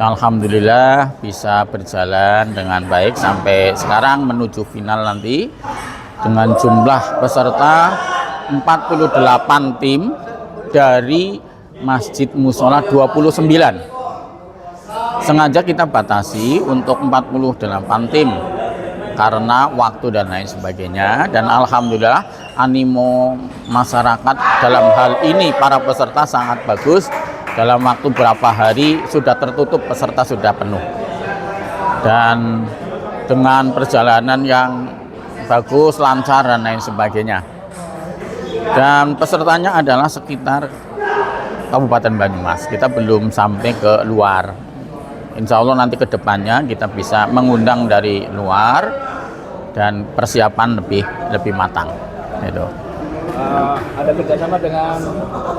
Alhamdulillah bisa berjalan dengan baik sampai sekarang menuju final nanti dengan jumlah peserta 48 tim dari Masjid Mushola 29. Sengaja kita batasi untuk 48 tim karena waktu dan lain sebagainya, dan alhamdulillah animo masyarakat dalam hal ini para peserta sangat bagus. Dalam waktu berapa hari sudah tertutup, peserta sudah penuh, dan dengan perjalanan yang bagus, lancar dan lain sebagainya. Dan pesertanya adalah sekitar Kabupaten Banyumas, kita belum sampai ke luar. Insya Allah nanti ke depannya kita bisa mengundang dari luar dan persiapan lebih matang. Gitu. Ada kerjasama dengan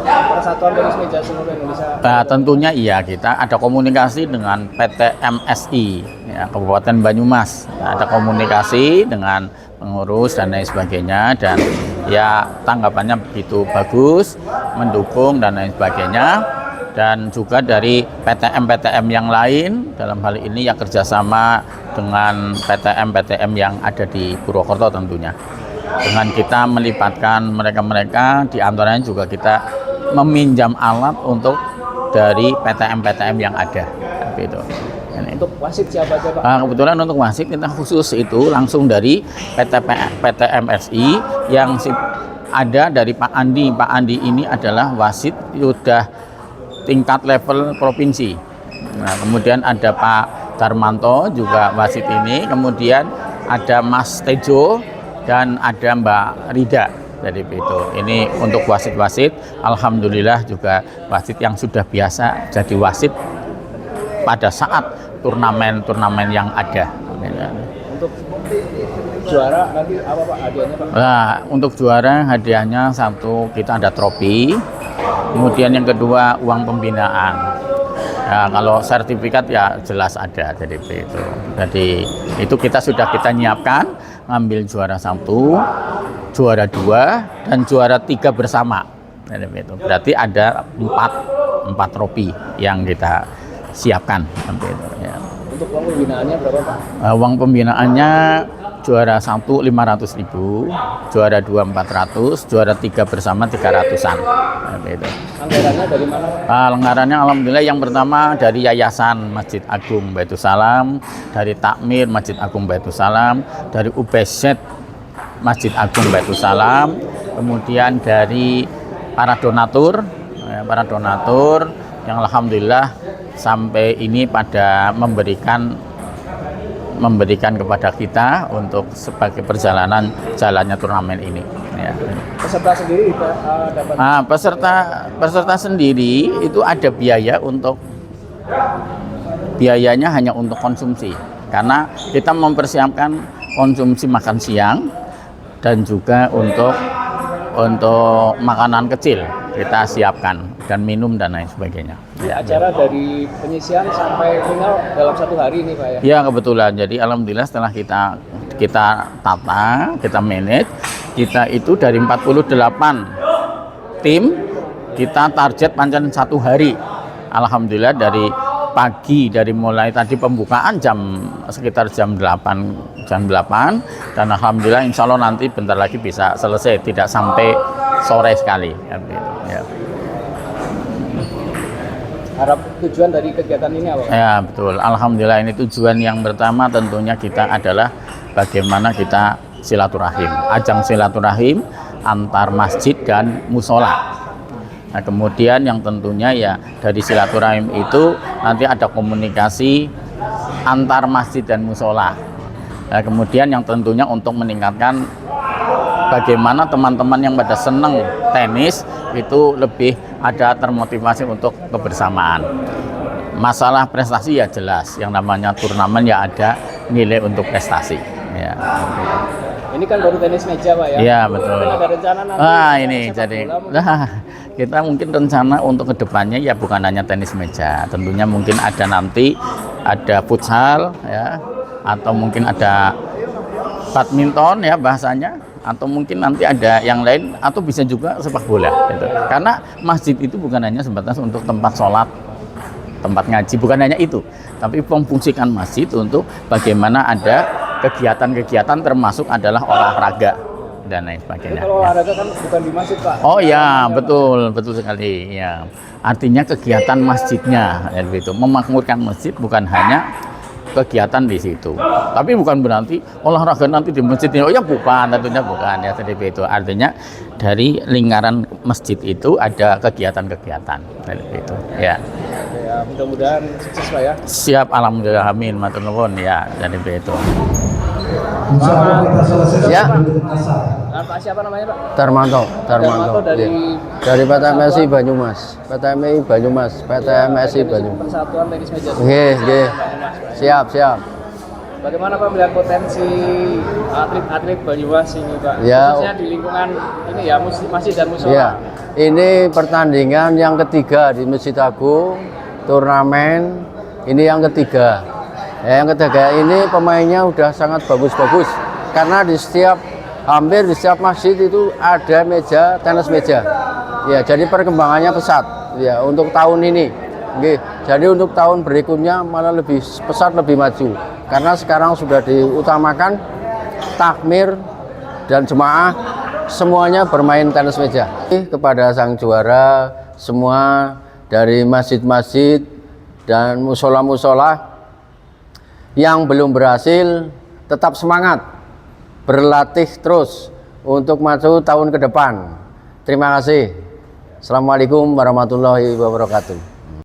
Persatuan Tenis Meja Seluruh Indonesia? Tentunya iya, kita ada komunikasi dengan PT MSI ya, Kabupaten Banyumas. Ada komunikasi dengan pengurus dan lain sebagainya, dan ya tanggapannya begitu bagus, mendukung dan lain sebagainya. Dan juga dari PTM-PTM yang lain, dalam hal ini ya kerjasama dengan PTM-PTM yang ada di Purwokerto tentunya. Dengan kita melibatkan mereka-mereka, diantaranya juga kita meminjam alat untuk dari PTM-PTM yang ada. Gitu. Untuk wasit siapa aja Pak? Kebetulan untuk wasit kita khusus itu langsung dari PT MSI yang ada dari Pak Andi. Pak Andi ini adalah wasit sudah tingkat level provinsi. Nah, kemudian ada Pak Darmanto juga wasit ini, kemudian ada Mas Tejo dan ada Mbak Rida. Jadi itu. Ini untuk wasit-wasit, alhamdulillah juga wasit yang sudah biasa jadi wasit pada saat turnamen-turnamen yang ada. Untuk juara nanti apa Pak hadiahnya Pak? Nah, untuk juara hadiahnya satu, kita ada trofi. Kemudian yang kedua uang pembinaan. Ya, kalau sertifikat ya jelas ada. Jadi itu. Jadi itu kita nyiapkan, ngambil juara 1, juara 2 dan juara 3 bersama. Jadi itu. Berarti ada 4 trofi yang kita siapkan. Itu, ya. Untuk uang pembinaannya berapa Pak? Uang pembinaannya juara 1 500.000, juara 2 400, juara 3 bersama 300-an. Gitu. Anggarannya dari mana? Anggarannya alhamdulillah yang pertama dari Yayasan Masjid Agung Baitul Salam, dari Takmir Masjid Agung Baitul Salam, dari UPZ Masjid Agung Baitul Salam, kemudian dari para donatur yang alhamdulillah sampai ini pada memberikan kepada kita untuk sebagai perjalanan jalannya turnamen ini. Ya. Peserta sendiri dapat? Peserta sendiri itu ada biaya biayanya hanya untuk konsumsi, karena kita mempersiapkan konsumsi makan siang dan juga untuk makanan kecil kita siapkan, dan minum dan lain sebagainya. Ya, acara dari penyisian sampai final dalam 1 hari ini Pak ya? Ya kebetulan, jadi alhamdulillah setelah kita tata, kita manage, kita itu dari 48 tim, kita target pancen 1 hari. Alhamdulillah dari pagi, dari mulai tadi pembukaan sekitar jam 8, dan alhamdulillah insya Allah nanti bentar lagi bisa selesai, tidak sampai sore sekali. Ya. Harap tujuan dari kegiatan ini apa? Ya betul, alhamdulillah ini tujuan yang pertama tentunya kita adalah bagaimana kita silaturahim, ajang silaturahim antar masjid dan musola. Nah, kemudian yang tentunya ya dari silaturahim itu nanti ada komunikasi antar masjid dan musola. Nah, kemudian yang tentunya untuk meningkatkan bagaimana teman-teman yang pada seneng tenis itu lebih ada termotivasi untuk kebersamaan. Masalah prestasi ya jelas, yang namanya turnamen ya ada nilai untuk prestasi. Ya. Ini kan baru tenis meja Pak ya? Iya betul. Mungkin ada rencana nanti? Ini jadi kita mungkin rencana untuk kedepannya ya bukan hanya tenis meja, tentunya mungkin ada nanti ada futsal ya, atau mungkin ada badminton ya bahasanya, atau mungkin nanti ada yang lain, atau bisa juga sepak bola gitu. Karena masjid itu bukan hanya sebatas untuk tempat sholat tempat ngaji, bukan hanya itu, tapi memfungsikan masjid untuk bagaimana ada kegiatan-kegiatan termasuk adalah olahraga dan lain Jadi sebagainya. kalau olahraga kan bukan di masjid, Pak. Oh ya, betul, betul sekali. Ya, artinya kegiatan masjidnya, ya, itu memakmurkan masjid bukan hanya kegiatan di situ. Tapi bukan berarti olahraga nanti di masjid. Oh ya, bukan, tentunya bukan ya seperti itu. Artinya dari lingkaran masjid itu ada kegiatan-kegiatan seperti itu. Ya, Oke, ya, mudah-mudahan sukses, Pak ya. siap, alhamdulillah, amin, matur nuwun ya, seperti itu. Ya, Pak siapa namanya, Pak? Darmanto, Darmanto dari dari PTMSI Banyumas, PTMI Banyumas, PTMSI Banyumas. Persatuan Tenis Meja. Nggih. Siap. Bagaimana Pak melihat potensi atlet-atlet Banyumas ini, Pak? Ya. Khususnya di lingkungan ini ya, masjid dan musola. Ya, ini pertandingan yang ketiga di Masjid Agung, turnamen ini yang ketiga. Ya, yang ketiga ini pemainnya udah sangat bagus-bagus karena hampir di setiap masjid itu ada tenis meja. Ya, jadi perkembangannya pesat. Ya, untuk tahun ini. Oke, jadi untuk tahun berikutnya malah lebih pesat, lebih maju. Karena sekarang sudah diutamakan takmir dan jemaah semuanya bermain tenis meja. Kepada sang juara semua dari masjid-masjid dan musola-musola yang belum berhasil, tetap semangat, berlatih terus untuk maju tahun ke depan. Terima kasih. Assalamualaikum warahmatullahi wabarakatuh.